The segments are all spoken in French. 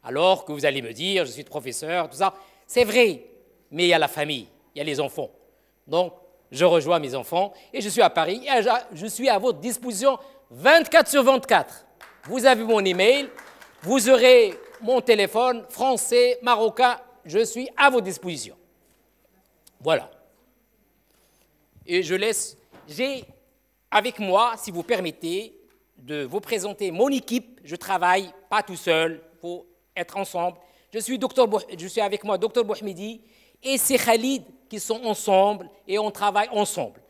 Alors que vous allez me dire, je suis professeur, tout ça, c'est vrai, mais il y a la famille, il y a les enfants. Donc, je rejoins mes enfants et je suis à Paris et je suis à votre disposition 24 sur 24. Vous avez mon email, vous aurez mon téléphone, français, marocain, je suis à votre disposition. Voilà. Et je laisse, j'ai avec moi, si vous permettez, de vous présenter mon équipe. Je travaille pas tout seul, il faut être ensemble. Je suis avec moi Dr Bouhmidi et c'est Khalid qui sont ensemble et on travaille ensemble.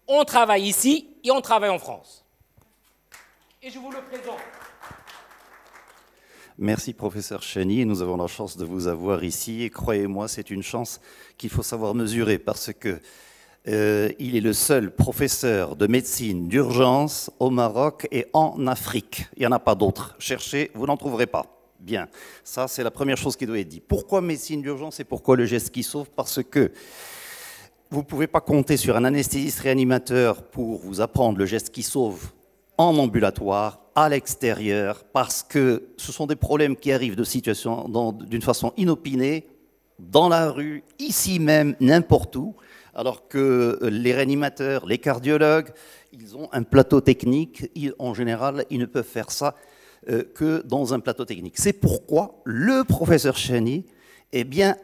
On travaille ici et on travaille en France. Et je vous le présente. Merci, professeur Chani. Nous avons la chance de vous avoir ici. Et croyez-moi, c'est une chance qu'il faut savoir mesurer parce que il est le seul professeur de médecine d'urgence au Maroc et en Afrique. Il n'y en a pas d'autres. Cherchez, vous n'en trouverez pas. Bien, ça c'est la première chose qui doit être dit. Pourquoi médecine d'urgence et pourquoi le geste qui sauve? Parce que vous ne pouvez pas compter sur un anesthésiste réanimateur pour vous apprendre le geste qui sauve en ambulatoire, à l'extérieur, parce que ce sont des problèmes qui arrivent de situation d'une façon inopinée, dans la rue, ici même, n'importe où, alors que les réanimateurs, les cardiologues, ils ont un plateau technique, en général, ils ne peuvent faire ça que dans un plateau technique. C'est pourquoi le professeur Chani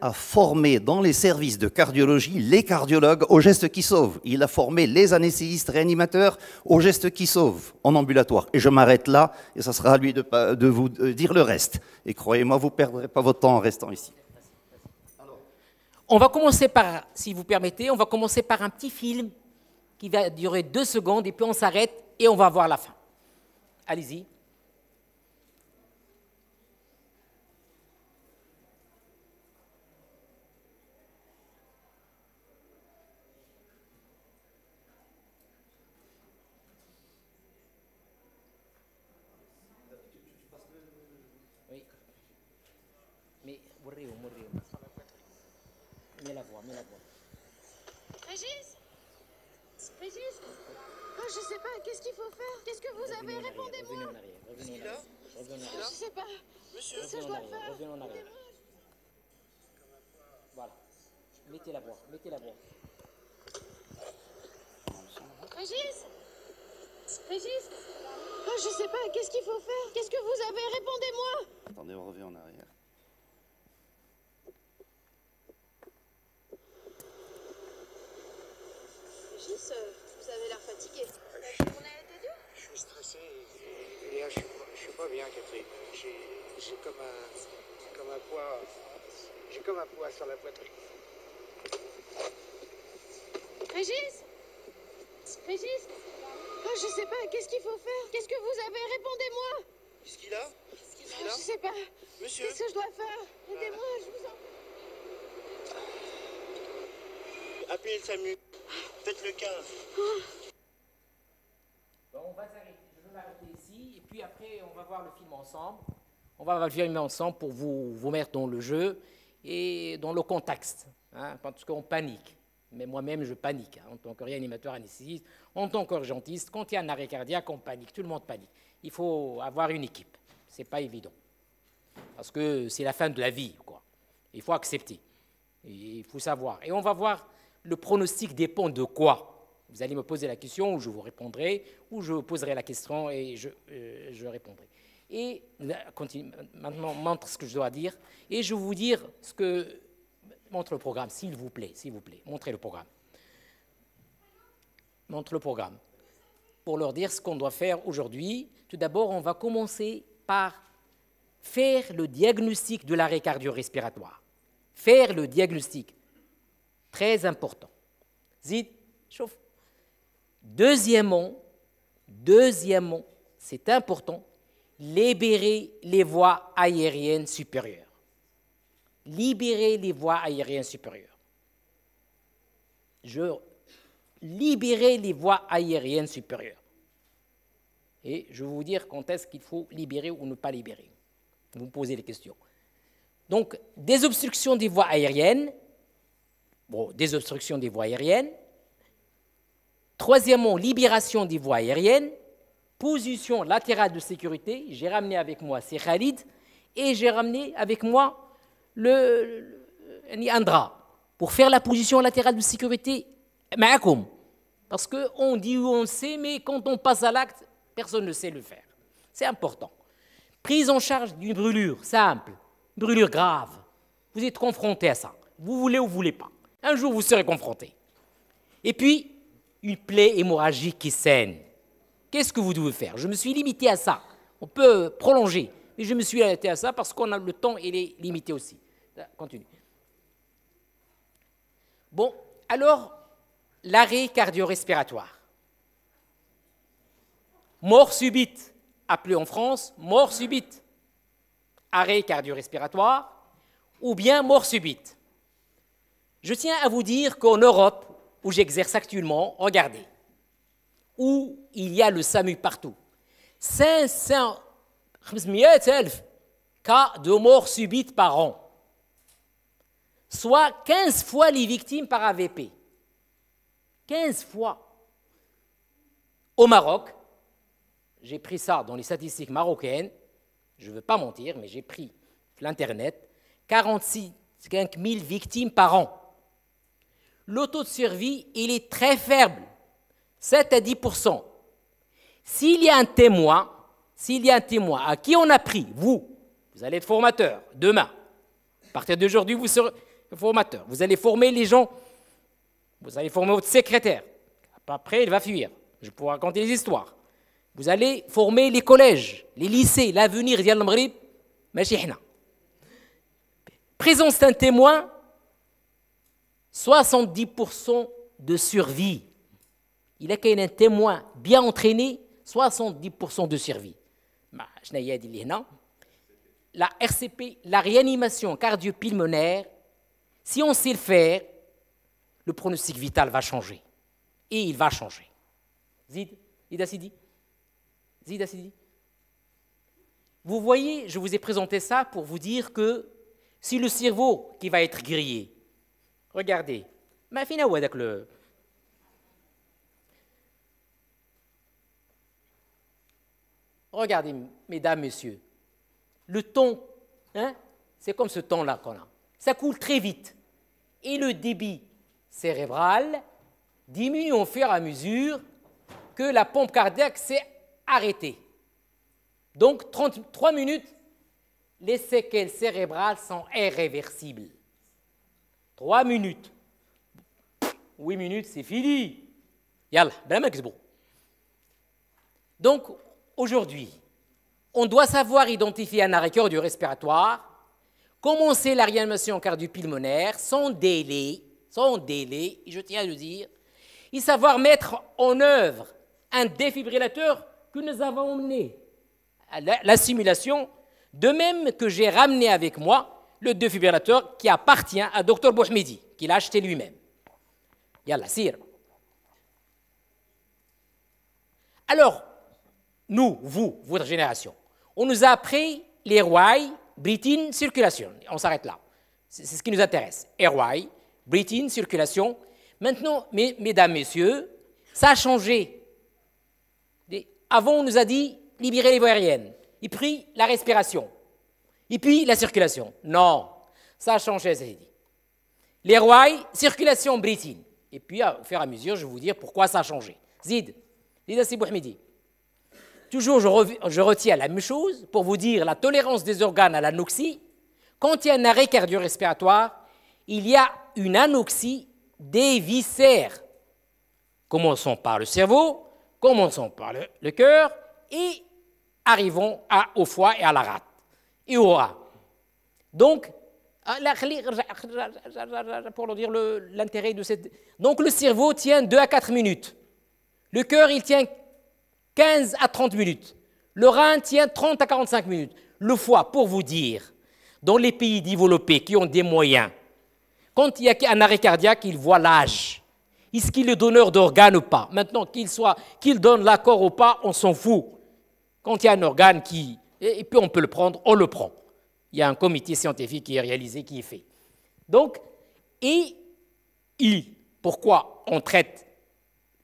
a formé dans les services de cardiologie les cardiologues aux gestes qui sauvent. Il a formé les anesthésistes réanimateurs aux gestes qui sauvent en ambulatoire. Et je m'arrête là, et ça sera à lui de vous dire le reste. Et croyez-moi, vous ne perdrez pas votre temps en restant ici. On va commencer par, si vous permettez, on va commencer par un petit film qui va durer 2 secondes, et puis on s'arrête et on va voir la fin. Allez-y. Mets la voix. Régis, oh, je sais pas, qu'est-ce qu'il faut faire? Qu'est-ce que vous avez? Répondez-moi. Revenez en arrière. Je sais pas. Monsieur, Qu'est-ce que je dois faire? Revenez en arrière. Voilà. Mettez la voix. Régis, oh, je sais pas, qu'est-ce qu'il faut faire? Qu'est-ce que vous avez? Répondez-moi. Attendez, on revient en arrière. Régis, vous avez l'air fatigué. La journée a été dure? je suis stressé et là, je suis pas bien, Catherine. J'ai comme un poids. J'ai comme un poids sur la poitrine. Régis, oh, je sais pas, qu'est-ce qu'il faut faire? Qu'est-ce que vous avez? Répondez-moi. Qu'est-ce qu'il a? Oh, je sais pas. Monsieur? Qu'est-ce que je dois faire? Aidez-moi, je vous en prie. Appelez le SAMU. Faites le 15. Bon, on va s'arrêter. Je vais m'arrêter ici et puis après on va voir le film ensemble. On va voir le film ensemble pour vous mettre dans le jeu et dans le contexte, hein, parce qu'on panique. Mais moi-même, je panique, hein, en tant que réanimateur anesthésiste, en tant qu'urgentiste. Quand il y a un arrêt cardiaque, on panique, tout le monde panique. Il faut avoir une équipe. Ce n'est pas évident. Parce que c'est la fin de la vie, quoi. Il faut accepter. Il faut savoir. Et on va voir, le pronostic dépend de quoi? Vous allez me poser la question, ou je vous répondrai, ou je poserai la question et je répondrai. Et maintenant, montre ce que je dois dire, et je vais vous dire ce que... Montre le programme, s'il vous plaît, montrez le programme. Montre le programme. Pour leur dire ce qu'on doit faire aujourd'hui, tout d'abord, on va commencer par faire le diagnostic de l'arrêt cardio-respiratoire. Faire le diagnostic, très important. Zid, chauffe. Deuxièmement, c'est important, libérer les voies aériennes supérieures. Libérer les voies aériennes supérieures. Libérer les voies aériennes supérieures. Et je vais vous dire quand est-ce qu'il faut libérer ou ne pas libérer. Vous me posez les questions. Donc, des obstructions des voies aériennes. Troisièmement, libération des voies aériennes. Position latérale de sécurité. J'ai ramené avec moi, c'est Khalid. et j'ai ramené avec moi un drap pour faire la position latérale de sécurité. Parce qu'on dit où on sait, mais quand on passe à l'acte, personne ne sait le faire. C'est important. Prise en charge d'une brûlure simple, brûlure grave. Vous êtes confronté à ça. Vous voulez ou vous ne voulez pas. Un jour, vous serez confronté. Et puis, une plaie hémorragique qui saigne. Qu'est-ce que vous devez faire? Je me suis limité à ça. On peut prolonger, mais je me suis limité à ça parce qu'on a le temps, il est limité aussi. Continue. Bon, alors, l'arrêt cardio-respiratoire. Mort subite, appelé en France mort subite. Arrêt cardio-respiratoire ou bien mort subite. Je tiens à vous dire qu'en Europe, où j'exerce actuellement, regardez, où il y a le SAMU partout, 500 000 cas de mort subite par an, soit 15 fois les victimes par AVP. 15 fois. Au Maroc, j'ai pris ça dans les statistiques marocaines, je ne veux pas mentir, mais j'ai pris l'Internet, 45 000 victimes par an. Le taux de survie, il est très faible, 7 à 10%. S'il y a un témoin à qui on a pris, vous allez être formateur demain. À partir d'aujourd'hui, vous serez formateur. Vous allez former les gens, vous allez former votre secrétaire. Après, il va fuir. Je pourrais raconter les histoires. Vous allez former les collèges, les lycées, l'avenir ديال المغرب ماشي حنا. Présence d'un témoin, 70% de survie. Il a qu'un témoin bien entraîné, 70% de survie. La RCP, la réanimation cardio-pulmonaire, si on sait le faire, le pronostic vital va changer. Et il va changer. Zid Assidi. Vous voyez, je vous ai présenté ça pour vous dire que si le cerveau qui va être grillé, regardez, regardez, mesdames, messieurs, le temps, c'est comme ce temps-là qu'on a. Ça coule très vite. Et le débit cérébral diminue au fur et à mesure que la pompe cardiaque s'est arrêtée. Donc, 33 minutes, les séquelles cérébrales sont irréversibles. 3 minutes. 8 minutes, c'est fini. Yalla, donc, aujourd'hui, on doit savoir identifier un arrêt cardio-respiratoire, commencer la réanimation cardio-pulmonaire sans délai, et je tiens à le dire, et savoir mettre en œuvre un défibrillateur que nous avons emmené à la simulation, de même que j'ai ramené avec moi le défibrillateur qui appartient à Dr Bouhmidi, qu'il a acheté lui-même. Yalla, sire. Alors, nous, vous, votre génération, on nous a appris l'airway, breathing, circulation. On s'arrête là. C'est ce qui nous intéresse. Airway, breathing, circulation. Maintenant, mesdames, messieurs, ça a changé. Avant, on nous a dit libérer les voies aériennes, et puis la respiration, et puis la circulation. Non, ça a changé, ça a dit. L'airway, circulation, breathing. Et puis, au fur et à mesure, je vais vous dire pourquoi ça a changé. Zid Assi Bouhmidi. Toujours, je retiens la même chose pour vous dire la tolérance des organes à l'anoxie. Quand il y a un arrêt cardio-respiratoire, il y a une anoxie des viscères. Commençons par le cerveau, commençons par le cœur et arrivons au foie et à la rate et au rat. Donc, pour dire l'intérêt de cette... Donc, le cerveau tient 2 à 4 minutes. Le cœur, il tient 15 à 30 minutes. Le rein tient 30 à 45 minutes. Le foie, pour vous dire, dans les pays développés qui ont des moyens, quand il y a un arrêt cardiaque, ils voient l'âge. Est-ce qu'il est donneur d'organes ou pas? Maintenant, qu'il donne l'accord ou pas, on s'en fout. Quand il y a un organe et puis on peut le prendre, on le prend. Il y a un comité scientifique qui est réalisé, qui est fait. Donc, pourquoi on traite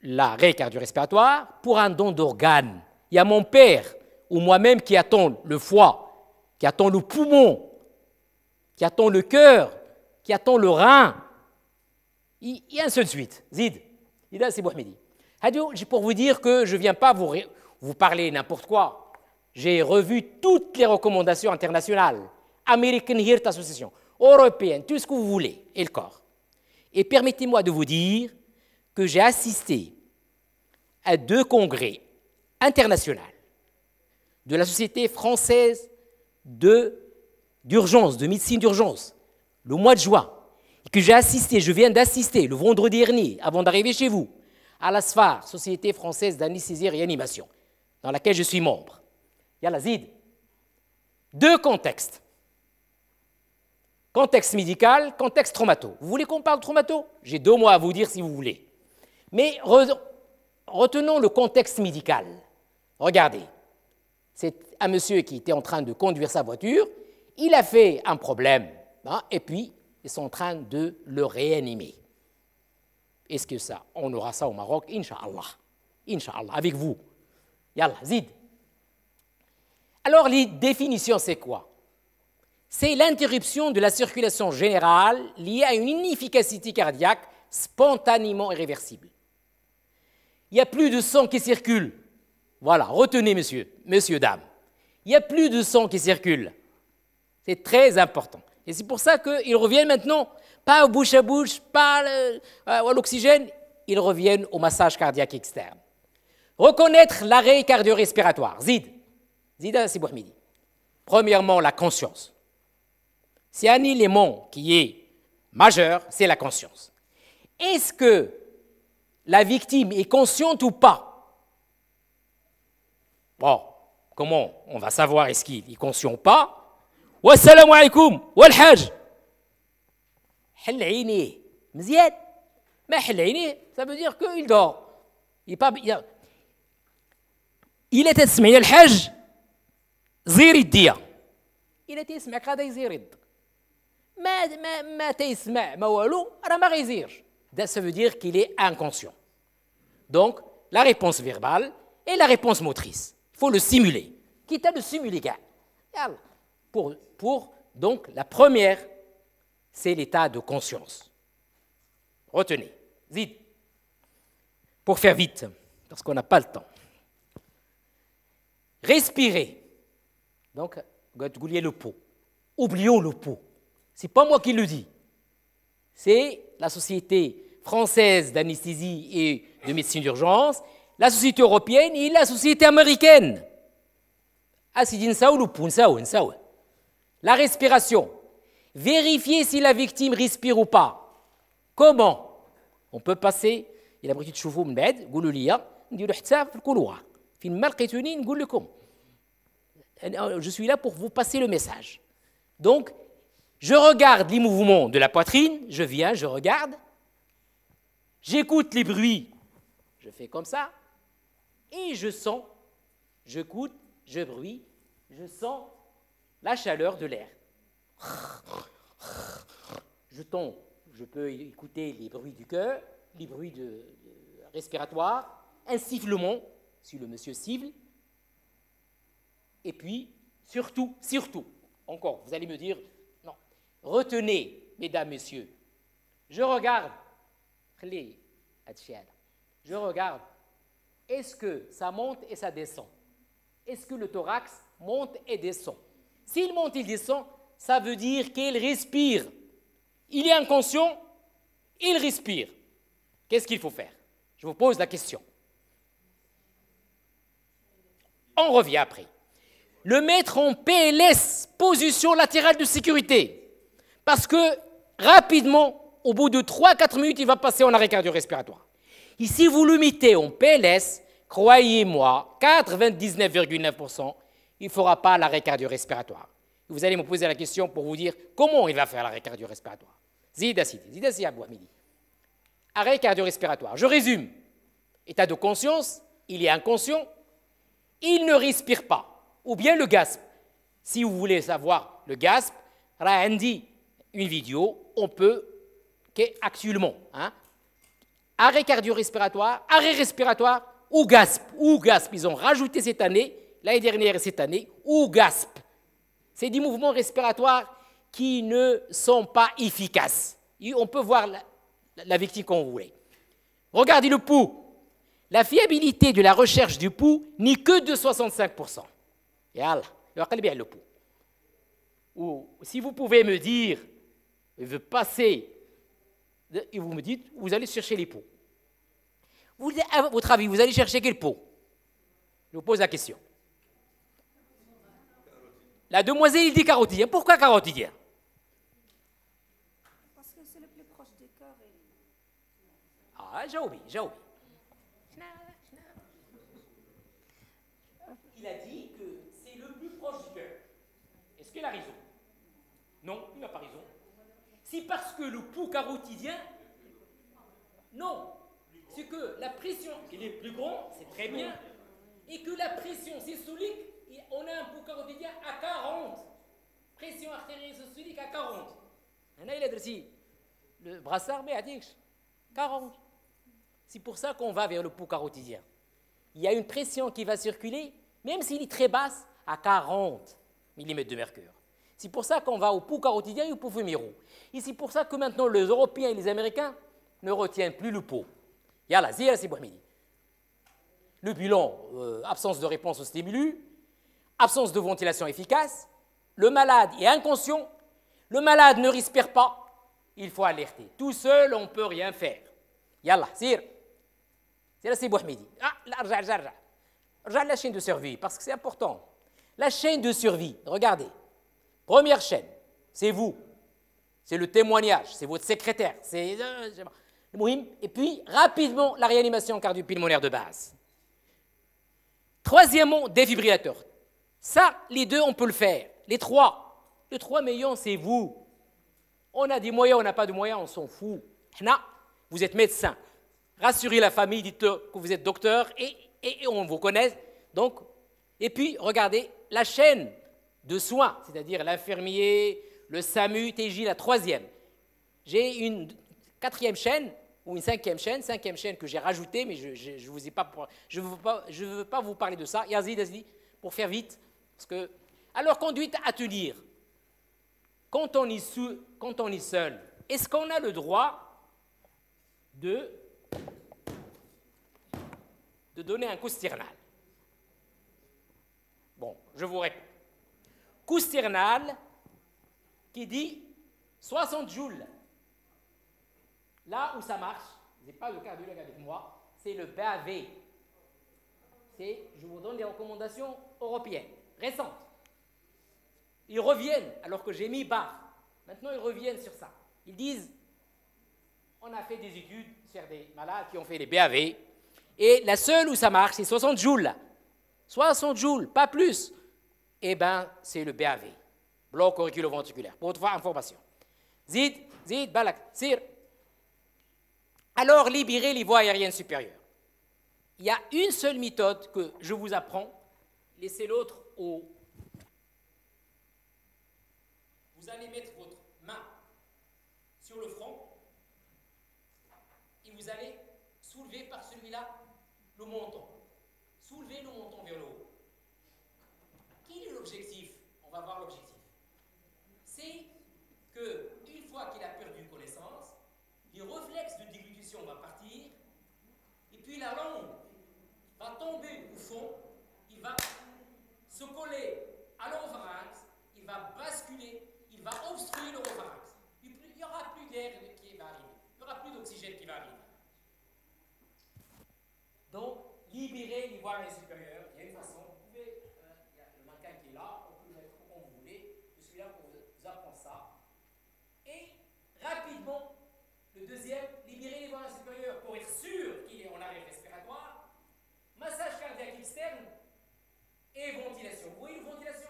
l'arrêt cardio-respiratoire? Pour un don d'organes. Il y a mon père ou moi-même qui attend le foie, qui attend le poumon, qui attend le cœur, qui attend le rein, et ainsi de suite. Zid, Ida c'est Bouhmidi. Pour vous dire que je ne viens pas vous parler n'importe quoi. J'ai revu toutes les recommandations internationales, American Heart Association, européenne, tout ce que vous voulez, et le corps. Et permettez-moi de vous dire que j'ai assisté à 2 congrès internationaux de la Société française d'urgence, de médecine d'urgence, le mois de juin, et que je viens d'assister le vendredi dernier, avant d'arriver chez vous, à la SFAR, Société française d'anesthésie et réanimation, dans laquelle je suis membre. Yalla Zid. 2 contextes. Contexte médical, contexte traumato. Vous voulez qu'on parle de traumato? J'ai 2 mots à vous dire si vous voulez. Mais retenons le contexte médical. Regardez, c'est un monsieur qui était en train de conduire sa voiture, il a fait un problème, hein, et puis ils sont en train de le réanimer. Est-ce que ça, on aura ça au Maroc? Inch'Allah. Inch'Allah, avec vous. Yallah, Zid. Alors, les définitions, c'est quoi? C'est l'interruption de la circulation générale liée à une inefficacité cardiaque spontanément irréversible. Il n'y a plus de sang qui circule. Voilà, retenez, monsieur, dame. Il n'y a plus de sang qui circule. C'est très important. Et c'est pour ça qu'ils reviennent maintenant, pas au bouche à bouche, pas à l'oxygène, ils reviennent au massage cardiaque externe. Reconnaître l'arrêt cardio-respiratoire. Zid, c'est Bouhmidi. Premièrement, la conscience. C'est un élément qui est majeur, c'est la conscience. Est-ce que la victime est consciente ou pas? Bon, comment on va savoir est-ce qu'il est conscient ou pas? Wassalamu alaikum, wal hajj. Hal aini, mzian. Mais hal aini, ça veut dire qu'il dort. Il est تسمعي الحج زير يديا. Il est تسمعك هذا يزير يدك. ما تسمع ما والو راه ما غيزيرش. Ça veut dire qu'il est inconscient. Donc, la réponse verbale et la réponse motrice. Il faut le simuler. Quitte à le simuler, gars. Donc, la première, c'est l'état de conscience. Retenez. Zid. Pour faire vite, parce qu'on n'a pas le temps. Respirer. Donc, oubliez le pot. Oublions le pot. Ce n'est pas moi qui le dis. C'est la Société française d'anesthésie et de médecine d'urgence, la Société européenne et la Société américaine. La respiration. Vérifier si la victime respire ou pas. Comment? On peut passer, il a l'habitude de chauffer من بعد, قولوا لي نديروا حتى في الكولوار. فين ما لقيتوني نقول لكم. Je suis là pour vous passer le message. Donc, je regarde les mouvements de la poitrine, je viens, je regarde, j'écoute les bruits, je fais comme ça, et je sens, j'écoute, je bruit, je sens la chaleur de l'air. Je peux écouter les bruits du cœur, les bruits respiratoires, un sifflement, si le monsieur siffle, et puis, surtout, encore, vous allez me dire, non, retenez, mesdames, messieurs, je regarde, est-ce que ça monte et ça descend? Est-ce que le thorax monte et descend? S'il monte et il descend, ça veut dire qu'il respire. Il est inconscient, il respire. Qu'est-ce qu'il faut faire? Je vous pose la question. On revient après. Le mettre en PLS, position latérale de sécurité. Parce que rapidement, au bout de 3-4 minutes, il va passer en arrêt cardio-respiratoire. Et si vous le mettez en PLS, croyez-moi, 99,9%, il ne fera pas l'arrêt cardio-respiratoire. Vous allez me poser la question pour vous dire comment il va faire l'arrêt cardio-respiratoire. Zidassi Abou Hamidi. Arrêt cardio-respiratoire. Je résume. État de conscience, il est inconscient, il ne respire pas. Ou bien le gasp. Si vous voulez savoir le gasp, Rahandi, une vidéo, on peut, actuellement, arrêt cardio-respiratoire, arrêt respiratoire ou gasp. Ils ont rajouté cette année, l'année dernière et cette année, ou gasp. C'est des mouvements respiratoires qui ne sont pas efficaces. Et on peut voir la victime comme vous voulez. Regardez le pouls. La fiabilité de la recherche du pouls n'est que de 65%. Yallah, regardez bien le pouls. Ou si vous pouvez me dire, je veux passer, et vous me dites, vous allez chercher les poux. À votre avis, vous allez chercher quel pot? Je vous pose la question. La demoiselle, il dit carotidien. Pourquoi carotidien? Parce que c'est le plus proche du cœur. Ah, j'ai oublié. Il a dit que c'est le plus proche du cœur. Est-ce qu'il a raison? Non, il n'a pas raison. C'est parce que le pouls carotidien, non, c'est que la pression, il est plus grand, c'est très bien, et que la pression systolique, on a un pouls carotidien à 40. Pression artérielle systolique à 40. Il a dit, le brassard, mais a dit 40. C'est pour ça qu'on va vers le pouls carotidien. Il y a une pression qui va circuler, même s'il est très basse, à 40 mm de mercure. C'est pour ça qu'on va au pouls carotidien et au pouls féméraux. Et c'est pour ça que maintenant les Européens et les Américains ne retiennent plus le pouls. Yallah, zia c'est Bouhmidi. Le bilan, absence de réponse au stimulus, absence de ventilation efficace, le malade est inconscient, le malade ne respire pas, il faut alerter. Tout seul, on ne peut rien faire. Yallah, zia c'est Bouhmidi. Ah, là, regarde la chaîne de survie, parce que c'est important. La chaîne de survie, regardez. Première chaîne, c'est vous. C'est le témoignage, c'est votre secrétaire. C'est et puis, rapidement, la réanimation cardio-pulmonaire de base. Troisièmement, défibrillateur. Ça, les deux, on peut le faire. Les trois meilleurs, c'est vous. On a des moyens, on n'a pas de moyens, on s'en fout. Vous êtes médecin. Rassurez la famille, dites que vous êtes docteur et on vous connaît. Donc, et puis, regardez la chaîne de soins, c'est-à-dire l'infirmier, le SAMU, TJ, la troisième. J'ai une quatrième chaîne ou une cinquième chaîne que j'ai rajoutée, mais je vous ai pas, je veux pas vous parler de ça. Yazid, pour faire vite, parce que alors conduite à tenir. Quand on est seul, est-ce qu'on a le droit de donner un coup sternal? Bon, je vous réponds. Coup sternal qui dit 60 joules. Là où ça marche, je n'ai pas le cardiologue avec moi, c'est le BAV. Je vous donne des recommandations européennes, récentes. Ils reviennent, alors que j'ai mis bas. Maintenant, ils reviennent sur ça. Ils disent, on a fait des études sur des malades qui ont fait les BAV, et la seule où ça marche, c'est 60 joules. 60 joules, pas plus. Eh bien, c'est le BAV, bloc auriculo-ventriculaire, pour votre information. Zid, balak, sir. Alors, libérer les voies aériennes supérieures. Il y a une seule méthode que je vous apprends. Laissez l'autre au... Vous allez mettre votre main sur le front et vous allez soulever par celui-là le menton. Soulevez le menton vers le haut. Quel est l'objectif? On va voir l'objectif. C'est qu'une fois qu'il a perdu connaissance, les réflexes de déglutition vont partir, et puis la langue va tomber au fond, il va se coller à l'oropharynx, il va basculer, il va obstruer l'oropharynx. Il n'y aura plus d'air qui va arriver, il n'y aura plus d'oxygène qui va arriver. Donc, libérer les voies supérieures, il y a une façon, vous pouvez, il y a le mannequin qui est là, on peut le mettre comme vous voulez, je suis là pour vous apprendre ça. Et rapidement, le deuxième, libérer les voies supérieures pour être sûr qu'il est en arrêt respiratoire, massage cardiaque externe et ventilation. Vous voyez, la ventilation,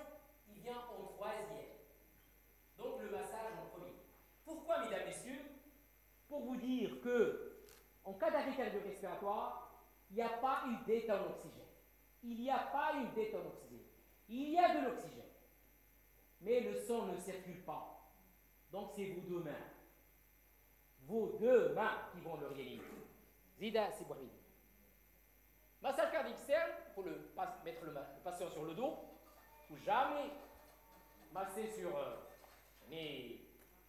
il vient en troisième. Donc le massage en premier. Pourquoi, mesdames, messieurs? Pour vous dire que, en cas d'arrêt cardio-respiratoire, il n'y a pas une dette en oxygène. Il n'y a pas une dette en oxygène. Il y a de l'oxygène. Mais le sang ne circule pas. Donc c'est vos deux mains. Vos deux mains qui vont le réanimer. Zida, c'est Bouhmidi. Massage cardiaque externe, il faut mettre le patient sur le dos. Il ne faut masser sur les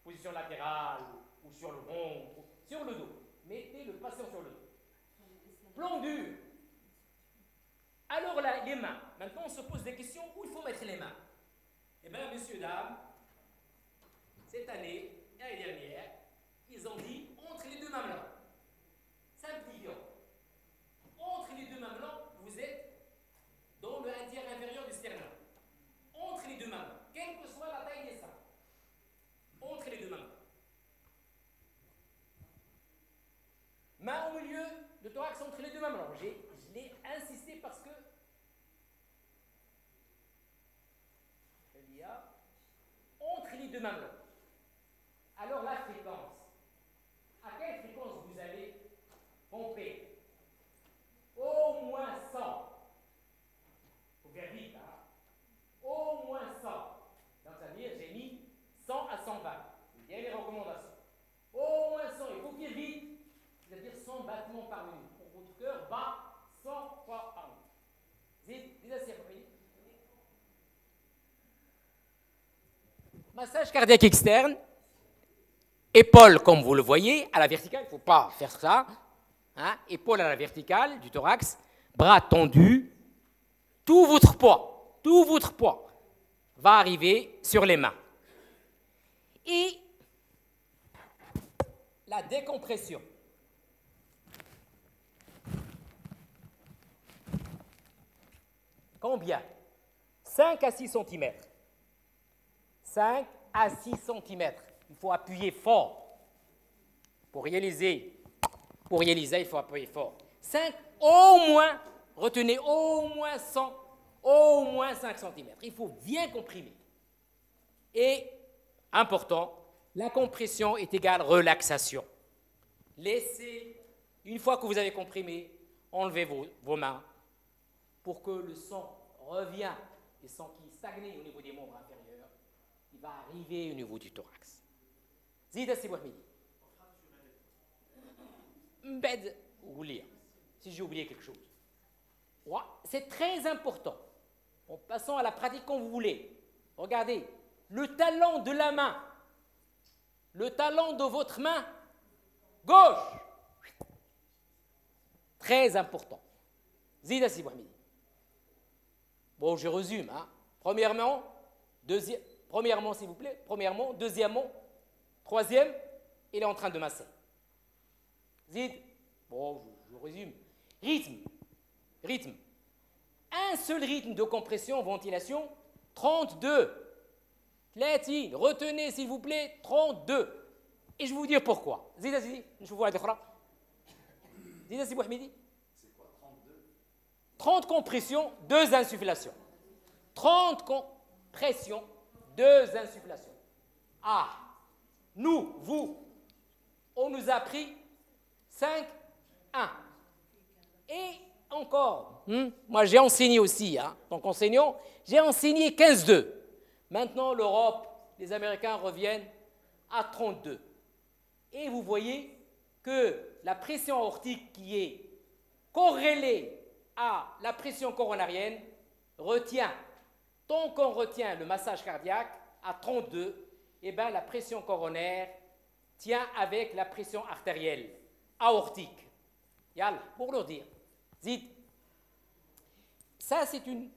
positions latérales ou sur le ventre, sur le dos. Mettez le patient sur le dos. Plan dur. Alors là, les mains. Maintenant, on se pose des questions où il faut mettre les mains. Eh bien, messieurs, dames, cette année, l'année dernière, ils ont dit entre les deux mamelons. Simplifions. Entre les deux mamelons, vous êtes dans le tiers inférieur du sternum. Entre les deux mamelons, quelle que soit la taille des seins. Entre les deux mamelons. Main au milieu, le thorax entre les deux mamelons. Je l'ai insisté parce que il y a entre les deux mamelons. Alors la fréquence. À quelle fréquence vous allez pomper? Au moins 100. Il faut faire vite, hein? Au moins 100. Donc ça veut dire j'ai mis 100 à 120. C'est bien les recommandations. Au moins 100, il faut faire vite. C'est-à-dire 100 battements par minute. Votre cœur bat 100 fois par minute. Dites assez rapide. Massage cardiaque externe. Épaule, comme vous le voyez, à la verticale. Il ne faut pas faire ça. Hein? Épaule à la verticale du thorax. Bras tendus. Tout votre poids va arriver sur les mains. Et la décompression. Combien? 5 à 6 cm. 5 à 6 cm. Il faut appuyer fort. Pour réaliser, il faut appuyer fort. 5, au moins, retenez au moins 100, au moins 5 cm. Il faut bien comprimer. Et, important, la compression est égale relaxation. Laissez, une fois que vous avez comprimé, enlevez vos mains pour que le sang revienne, le sang qui stagnait au niveau des membres inférieurs, il va arriver au niveau du thorax. Zida si Bouhmidi. Mbed ou lire, si j'ai oublié quelque chose. Ouais, c'est très important. En passant à la pratique quand vous voulez. Regardez, le talon de la main, le talon de votre main gauche. Très important. Zida si Bouhmidi. Bon, je résume. Hein. Premièrement, s'il vous plaît. Premièrement, deuxièmement, troisième, il est en train de masser. Zid. Bon, je résume. Rythme. Un seul rythme de compression, ventilation, 32. Retenez, s'il vous plaît, 32. Et je vais vous dire pourquoi. Zid, je vous vois l'autre. Zid, si Bouhmidi. 30 compressions, 2 insufflations. 30 compressions, 2 insufflations. Ah, vous, on nous a pris 5, 1. Et encore, moi j'ai enseigné aussi, donc enseignant, j'ai enseigné 15, 2. Maintenant, l'Europe, les Américains reviennent à 32. Et vous voyez que la pression aortique qui est corrélée à la pression coronarienne retient, tant qu'on retient le massage cardiaque à 32, eh bien la pression coronaire tient avec la pression artérielle, aortique. Yalla, pour le dire. Zid. Ça, c'est une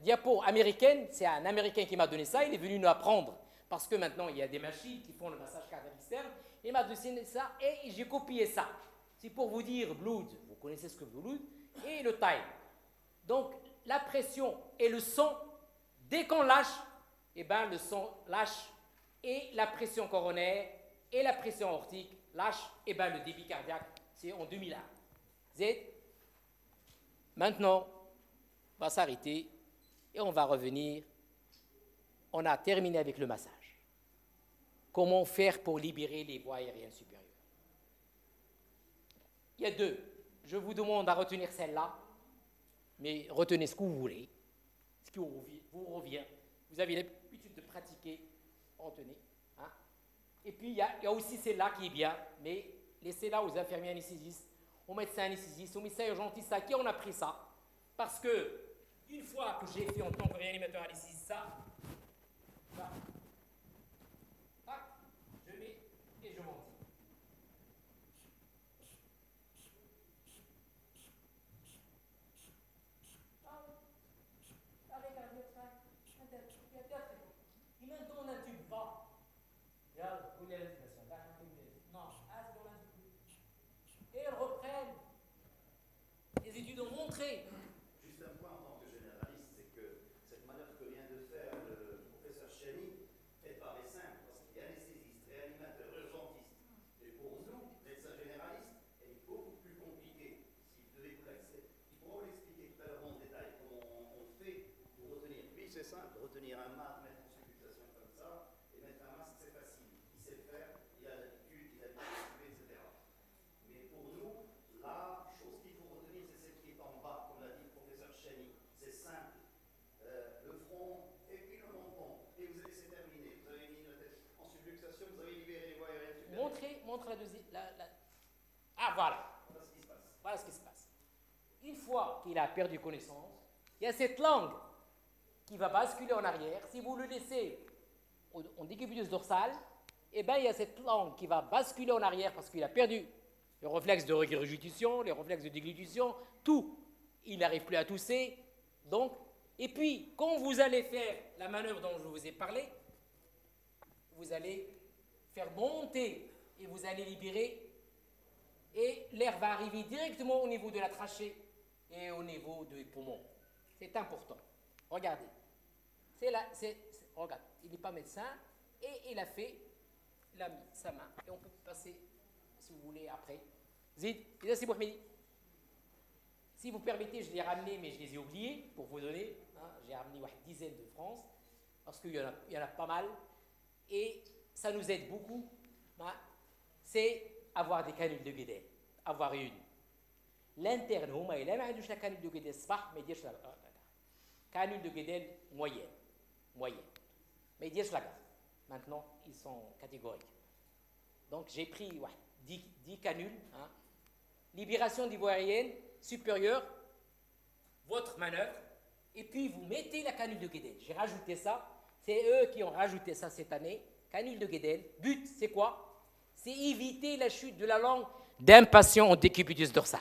diapo américaine, c'est un Américain qui m'a donné ça, il est venu nous apprendre, parce que maintenant il y a des machines qui font le massage cardiaque externe, il m'a donné ça et j'ai copié ça. C'est pour vous dire blood, vous connaissez ce que vous blood, et le time. Donc, la pression et le sang, dès qu'on lâche, eh ben, le sang lâche et la pression coronaire et la pression aortique lâchent, et ben, le débit cardiaque, c'est en 2001. Z. Maintenant, on va s'arrêter et on va revenir. On a terminé avec le massage. Comment faire pour libérer les voies aériennes supérieures? Il y a 2. Je vous demande à retenir celle-là, mais retenez ce que vous voulez, ce qui vous revient. Vous avez l'habitude de pratiquer, retenez. Hein? Et puis, il y a aussi celle-là qui est bien, mais laissez-la aux infirmiers anesthésistes, aux médecins anesthésistes, aux médecins urgentistes, à qui on a pris ça. Parce que, une fois que j'ai fait en tant que réanimateur anesthésiste ça, ça. Tac, je mets et je monte. Et maintenant, on a un tube bas. Regarde, où est l'indication? Non, c'est dans l'indication. Et elles reprennent. Les études ont montré. Juste un point en tant que généraliste, c'est que cette manœuvre que vient de faire le professeur Cheny, elle paraît simple, parce qu'il est anesthésiste, réanimateur, urgentiste. Et pour nous, médecins généralistes, elle est beaucoup plus compliquée. Si vous devez vous l'accès, il pourra vous l'expliquer tout à l'heure en détail comment on fait pour retenir. Lui, c'est simple, retenir un masque, mettre en supputation comme ça, et mettre un masque, c'est facile. Il sait le faire, il a l'habitude, il a l'habitude, etc. Mais pour nous, la chose qu'il faut retenir, c'est celle qui est en bas, comme l'a dit le professeur Cheny. C'est simple. Le front et puis le menton. Et vous avez c'est terminé. Vous avez mis la tête en subluxation, vous avez libéré les voies aériennes. Montre la deuxième. Ah, voilà. Voilà ce qui se passe. Voilà ce qui se passe. Une fois qu'il a perdu connaissance, il y a cette langue qui va basculer en arrière. Si vous le laissez en décubitus dorsal, eh bien, il y a cette langue qui va basculer en arrière parce qu'il a perdu le réflexe de régurgitation, les réflexes de déglutition, tout. Il n'arrive plus à tousser. Donc, et puis, quand vous allez faire la manœuvre dont je vous ai parlé, vous allez faire monter et vous allez libérer et l'air va arriver directement au niveau de la trachée et au niveau des poumons. C'est important. Regardez. Regarde, il n'est pas médecin et il a fait, il a mis sa main et on peut passer, si vous voulez, après. Zid, c'est Bouhmidi. Si vous permettez, je les ai ramenés, mais je les ai oubliés pour vous donner. Hein, j'ai ramené une dizaine de France, parce qu'il y en a pas mal. Et ça nous aide beaucoup. Hein, c'est avoir des canules de Guédel. Avoir une. L'interne, il n'a pas la canule de Guédel, mais il la canule de Guédel moyenne. Mais il la gaz. Maintenant, ils sont catégoriques. Donc, j'ai pris 10 canules. Hein, libération des voies aériennes supérieure, votre manœuvre, et puis vous mettez la canule de Guédel. J'ai rajouté ça, c'est eux qui ont rajouté ça cette année, canule de Guédel. But, c'est quoi? C'est éviter la chute de la langue d'un patient en décubitus dorsal.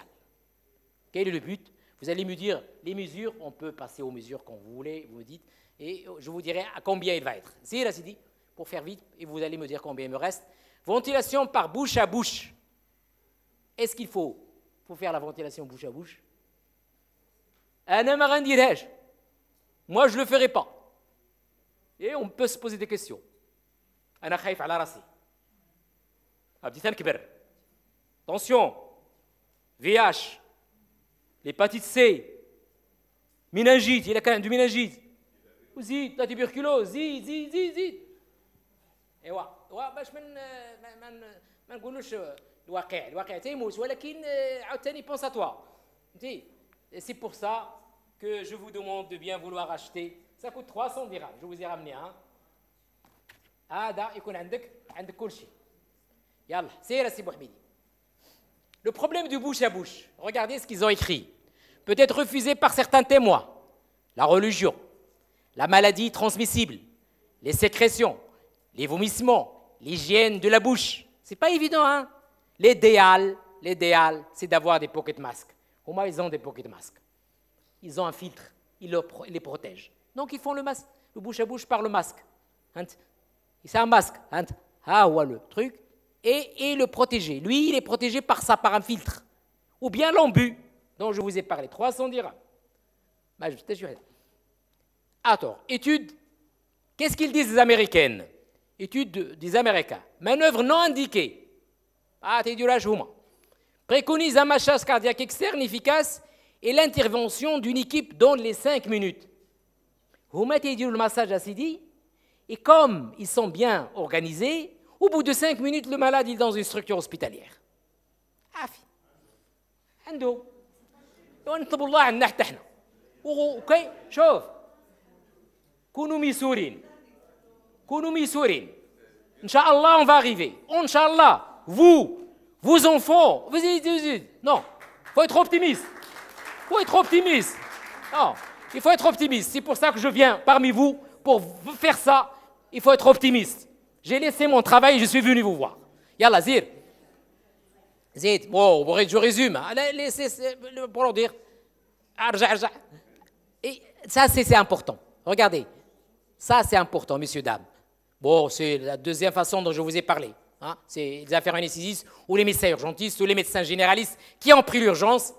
Quel est le but? Vous allez me dire, les mesures, on peut passer aux mesures quand vous voulez, vous me dites, et je vous dirai à combien il va être. C'est là, c'est dit, pour faire vite, et vous allez me dire combien il me reste. Ventilation par bouche à bouche. Est-ce qu'il faut faire la ventilation bouche à bouche? Moi, je ne le ferai pas. Et on peut se poser des questions. Attention, VIH, l'hépatite C, méningite, il y a quand même du méningite. Zid, la tuberculose, zid. ايوا باش ما نقولوش الواقع تيموت ولكن عاوتاني بونس ا توا فهمتي. C'est pour ça que je vous demande de bien vouloir acheter. Ça coûte 300 dirhams. Je vous ai ramené un. هذا يكون عندك كل شيء. يلا سير سي بوحميدي. Le problème du bouche à bouche. Regardez ce qu'ils ont écrit. Peut être refusé par certains témoins. La religion, la maladie transmissible, les sécrétions, les vomissements, l'hygiène de la bouche. C'est pas évident, hein? L'idéal, c'est d'avoir des pocket masks. Au moins, ils ont des pocket masks. Ils ont un filtre, ils les protègent. Donc, ils font le masque, le bouche à bouche par le masque. C'est un masque. Le truc. Et le protéger. Lui, il est protégé par un filtre. Ou bien l'embu, dont je vous ai parlé. 300 dirhams. Je t'assure. Attends, étude. Qu'est-ce qu'ils disent les Américaines? Étude des Américains. Manœuvre non indiquée. Préconise un massage cardiaque externe efficace et l'intervention d'une équipe dans les 5 minutes. Vous mettez le massage à Sidi et comme ils sont bien organisés, au bout de 5 minutes, le malade est dans une structure hospitalière. عافي. عنده. ونطلب الله عنا حتى احنا. اوكي شوف. كونوا ميسورين. Inch'Allah, on va arriver. Inch'Allah, vos enfants, non, il faut être optimiste. Non, il faut être optimiste. C'est pour ça que je viens parmi vous pour faire ça. il faut être optimiste. J'ai laissé mon travail et je suis venu vous voir. Yallah, Zir. Zid, bon, je résume. Pour leur dire. Et ça, c'est important. Regardez. Ça, c'est important, messieurs, dames. Bon, c'est la deuxième façon dont je vous ai parlé. Hein. C'est les affaires anesthésistes ou les médecins urgentistes ou les médecins généralistes qui ont pris l'urgence.